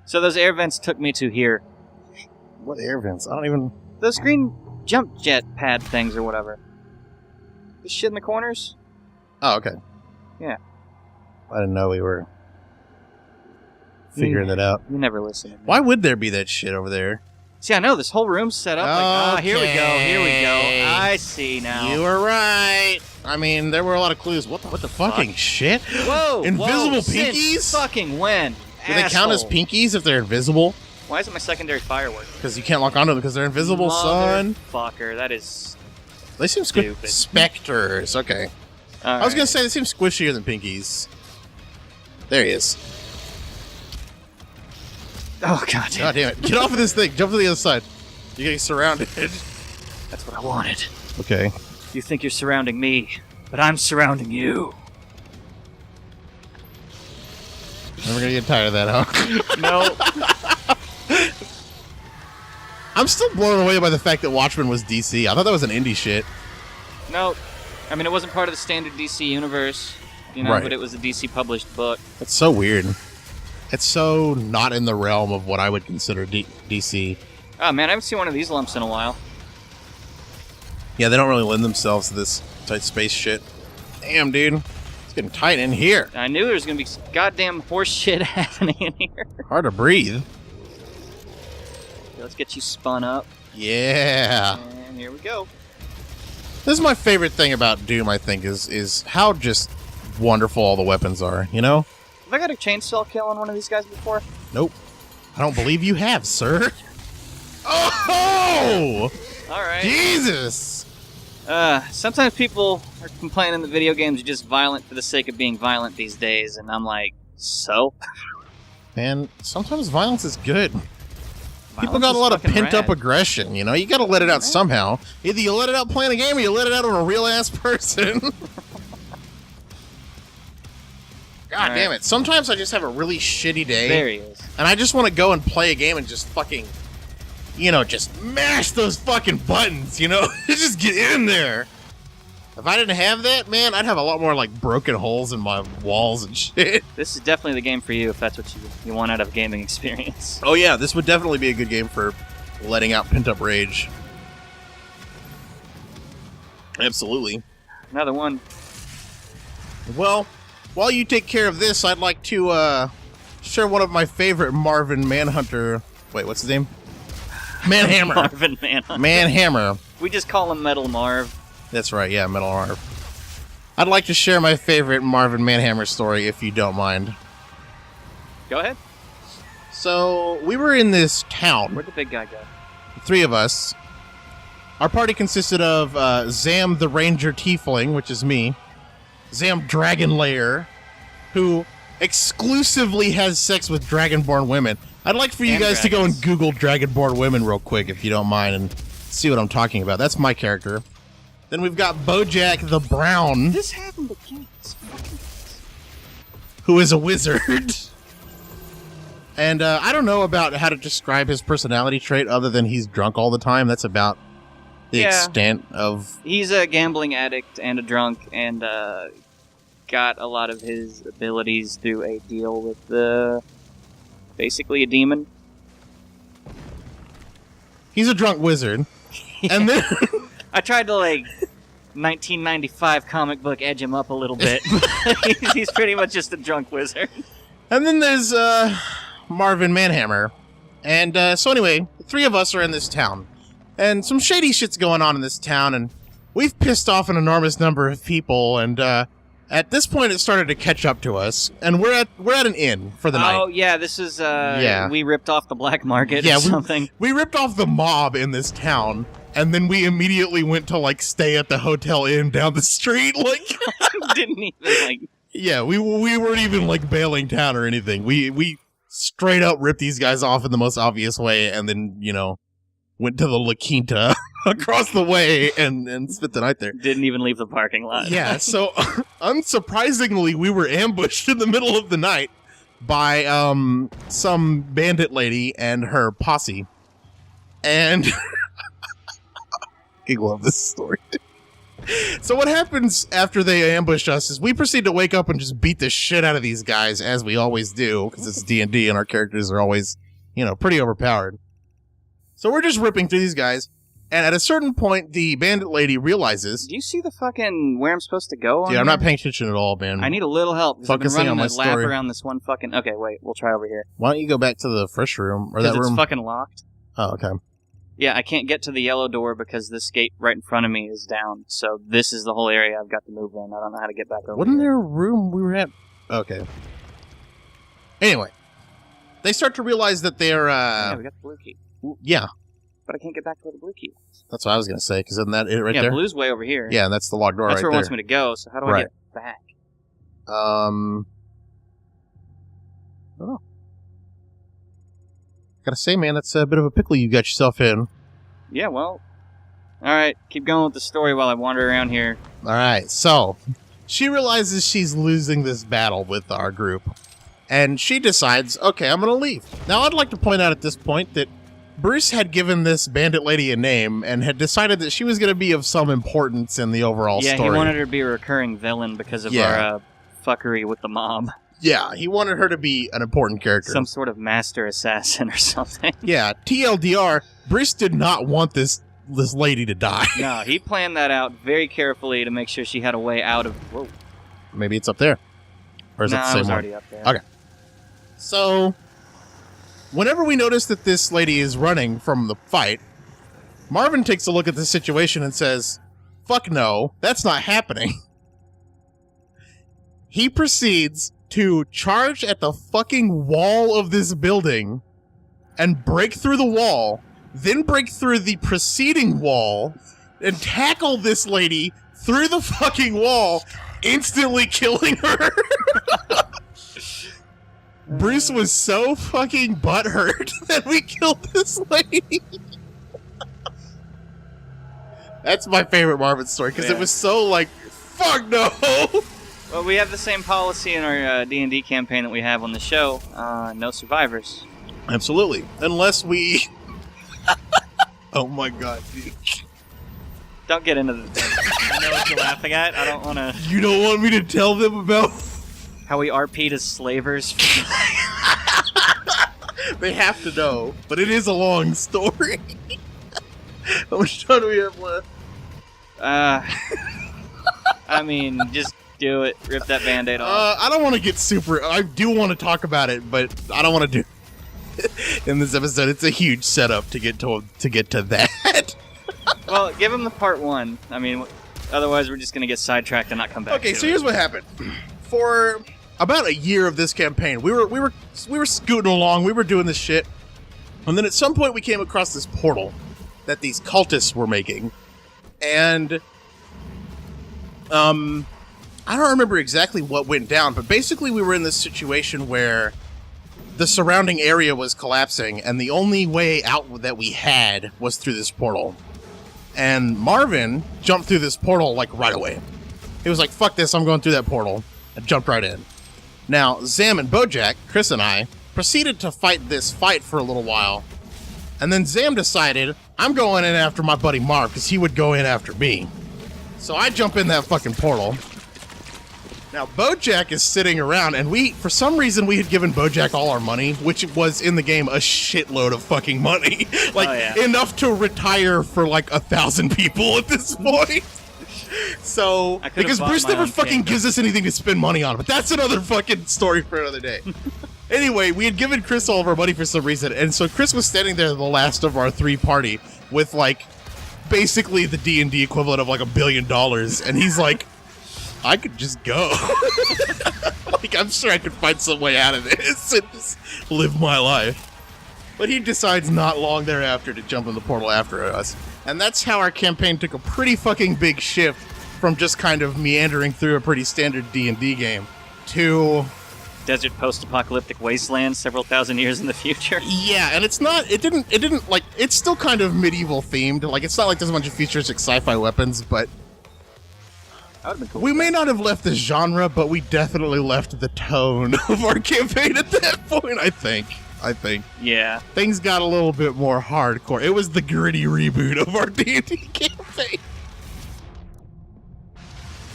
So those air vents took me to here. What air vents? I don't even... Those green jump jet pad things or whatever. This shit in the corners? Oh, okay. Yeah. I didn't know we were figuring that out. You never listen to me. Why would there be that shit over there? See, I know, this whole room's set up like, here we go, here we go. I see now. You were right. I mean, there were a lot of clues. What the fucking shit? Whoa! Invisible since pinkies? Fucking when? Do they count as pinkies if they're invisible? Why isn't my secondary firework? Because you can't lock onto them because they're invisible, son. Fucker, that is... They seem stupid. Specters. Okay. All I was going to say they seem squishier than pinkies. There he is. Oh, God damn it. Get off of this thing. Jump to the other side. You're getting surrounded. That's what I wanted. Okay. You think you're surrounding me, but I'm surrounding you. Never gonna get tired of that, huh? No. I'm still blown away by the fact that Watchmen was DC. I thought that was an indie shit. No. I mean, it wasn't part of the standard DC universe, you know, right. But it was a DC published book. That's so weird. It's so not in the realm of what I would consider DC. Oh, man, I haven't seen one of these lumps in a while. Yeah, they don't really lend themselves to this tight space shit. Damn, dude. It's getting tight in here. I knew there was going to be some goddamn horse shit happening in here. Hard to breathe. Let's get you spun up. Yeah. And here we go. This is my favorite thing about Doom, I think, is how just wonderful all the weapons are, you know? Have I got a chainsaw kill on one of these guys before? Nope. I don't believe you have, sir. Oh! Alright. Jesus! Sometimes people are complaining that video games are just violent for the sake of being violent these days, and I'm like, so? Man, sometimes violence is good. People Violence got a is lot of fucking pent-up rad. aggression, you know? You gotta let it out somehow. Either you let it out playing a game, or you let it out on a real-ass person. God damn it. Sometimes I just have a really shitty day. There he is. And I just want to go and play a game and just fucking, you know, just mash those fucking buttons, you know? Just get in there. If I didn't have that, man, I'd have a lot more, like, broken holes in my walls and shit. This is definitely the game for you if that's what you want out of a gaming experience. Oh, yeah, this would definitely be a good game for letting out pent-up rage. Absolutely. Another one. Well, while you take care of this, I'd like to share one of my favorite Marvin Manhunter... Wait, what's his name? Manhammer. Marvin Manhunter. Manhammer. We just call him Metal Marv. That's right, yeah, Metal Marv. I'd like to share my favorite Marvin Manhammer story, if you don't mind. Go ahead. So, we were in this town. Where'd the big guy go? Three of us. Our party consisted of Zam the Ranger Tiefling, which is me. Zam Dragonlayer, who exclusively has sex with Dragonborn women. I'd like for you guys to go and Google Dragonborn women real quick, if you don't mind, and see what I'm talking about. That's my character. Then we've got Bojack the Brown. This happened again. Who is a wizard. And I don't know about how to describe his personality trait other than he's drunk all the time. That's about the extent of... He's a gambling addict and a drunk and got a lot of his abilities through a deal with basically a demon. He's a drunk wizard. And then... I tried to, 1995 comic book edge him up a little bit. He's pretty much just a drunk wizard. And then there's Marvin Manhammer. And so anyway, the three of us are in this town. And some shady shit's going on in this town, and we've pissed off an enormous number of people, and at this point it started to catch up to us, and we're at an inn for the night. Oh, yeah, this is, we ripped off the black market or something. We ripped off the mob in this town, and then we immediately went to, stay at the Hotel Inn down the street, Didn't even, Yeah, we weren't even, bailing town or anything. We straight up ripped these guys off in the most obvious way, and then, went to the La Quinta across the way and spent the night there. Didn't even leave the parking lot. Yeah, so unsurprisingly, we were ambushed in the middle of the night by some bandit lady and her posse. And I love this story. So what happens after they ambush us is we proceed to wake up and just beat the shit out of these guys, as we always do, because it's D&D and our characters are always, pretty overpowered. So we're just ripping through these guys, and at a certain point, the bandit lady realizes... Do you see the fucking where I'm supposed to go? Dude, I'm not paying attention at all, man. I need a little help, because I've been Focusing on running my a lap story. around this one fucking... Okay, wait, we'll try over here. Why don't you go back to the first room, or that Because room? it's fucking locked. Oh, okay. Yeah, I can't get to the yellow door because this gate right in front of me is down. So this is the whole area I've got to move in. I don't know how to get back over Wasn't here. there a room we were at? Okay. Anyway. They start to realize that they're, Yeah, we got the blue key. Yeah. But I can't get back to where the blue key is. That's what I was going to say, because isn't that it right yeah, there? blue's way over here. Yeah, that's the locked door That's right where it there. wants me to go, so how do I Right. get back? Oh. Gotta say, man, that's a bit of a pickle you got yourself in. Yeah, well... Alright, keep going with the story while I wander around here. Alright, so... She realizes she's losing this battle with our group. And she decides, okay, I'm gonna leave. Now, I'd like to point out at this point that Bruce had given this bandit lady a name and had decided that she was gonna be of some importance in the overall story. Yeah, he wanted her to be a recurring villain because of our fuckery with the mob. Yeah, he wanted her to be an important character. Some sort of master assassin or something. Yeah, TLDR, Bruce did not want this lady to die. No, he planned that out very carefully to make sure she had a way out of... Whoa. Maybe it's up there. Or is it the same it was one? already up there. Okay. So, whenever we notice that this lady is running from the fight, Marvin takes a look at the situation and says, fuck no, that's not happening. He proceeds to charge at the fucking wall of this building and break through the wall, then break through the preceding wall and tackle this lady through the fucking wall, instantly killing her. Bruce was so fucking butthurt that we killed this lady. That's my favorite Marvin story, because it was so like, fuck no! Well, we have the same policy in our D&D campaign that we have on the show. No survivors. Absolutely. Unless we... Oh my god, dude. Don't get into the thing. I know what you're laughing at. I don't want to... You don't want me to tell them about... How we RP'd as slavers. They have to know, but it is a long story. How much time do we have left? I mean, just do it. Rip that Band-Aid off. I don't want to get super... I do want to talk about it, but I don't want to do it in this episode. It's a huge setup to get to that. Well, give him the part one. I mean, otherwise we're just going to get sidetracked and not come back Okay, to so it. here's what happened. For about a year of this campaign, we were scooting along, we were doing this shit, and then at some point we came across this portal that these cultists were making, and I don't remember exactly what went down, but basically we were in this situation where the surrounding area was collapsing, and the only way out that we had was through this portal. And Marvin jumped through this portal, like, right away. He was like, fuck this, I'm going through that portal, and jumped right in. Now, Zam and Bojack, Chris and I, proceeded to fight this fight for a little while, and then Zam decided, I'm going in after my buddy Marv, because he would go in after me. So I jump in that fucking portal. Now, Bojack is sitting around, and for some reason, we had given Bojack all our money, which was in the game a shitload of fucking money. Like, enough to retire for like 1,000 people at this point. So, because Bruce never fucking gives us anything to spend money on, but that's another fucking story for another day. Anyway, we had given Chris all of our money for some reason, and so Chris was standing there, the last of our three party, with like, basically the D&D equivalent of like $1 billion, and he's like, I could just go. Like, I'm sure I could find some way out of this and just live my life. But he decides not long thereafter to jump in the portal after us. And that's how our campaign took a pretty fucking big shift from just kind of meandering through a pretty standard D&D game to... Desert post-apocalyptic wasteland several thousand years in the future. Yeah, and it's still kind of medieval themed. Like, it's not like there's a bunch of futuristic sci-fi weapons, but... Cool. We may not have left the genre, but we definitely left the tone of our campaign at that point, I think. Yeah. Things got a little bit more hardcore. It was the gritty reboot of our D&D campaign.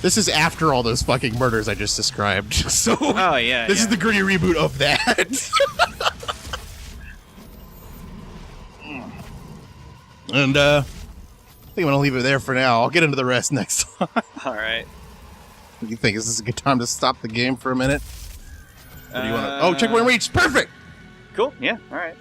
This is after all those fucking murders I just described. So Oh yeah. this is the gritty reboot of that. And I think I'm gonna leave it there for now. I'll get into the rest next time. All right. What do you think? Is this a good time to stop the game for a minute? Or do you want to? Oh, checkpoint reached. Perfect. Cool. Yeah. All right.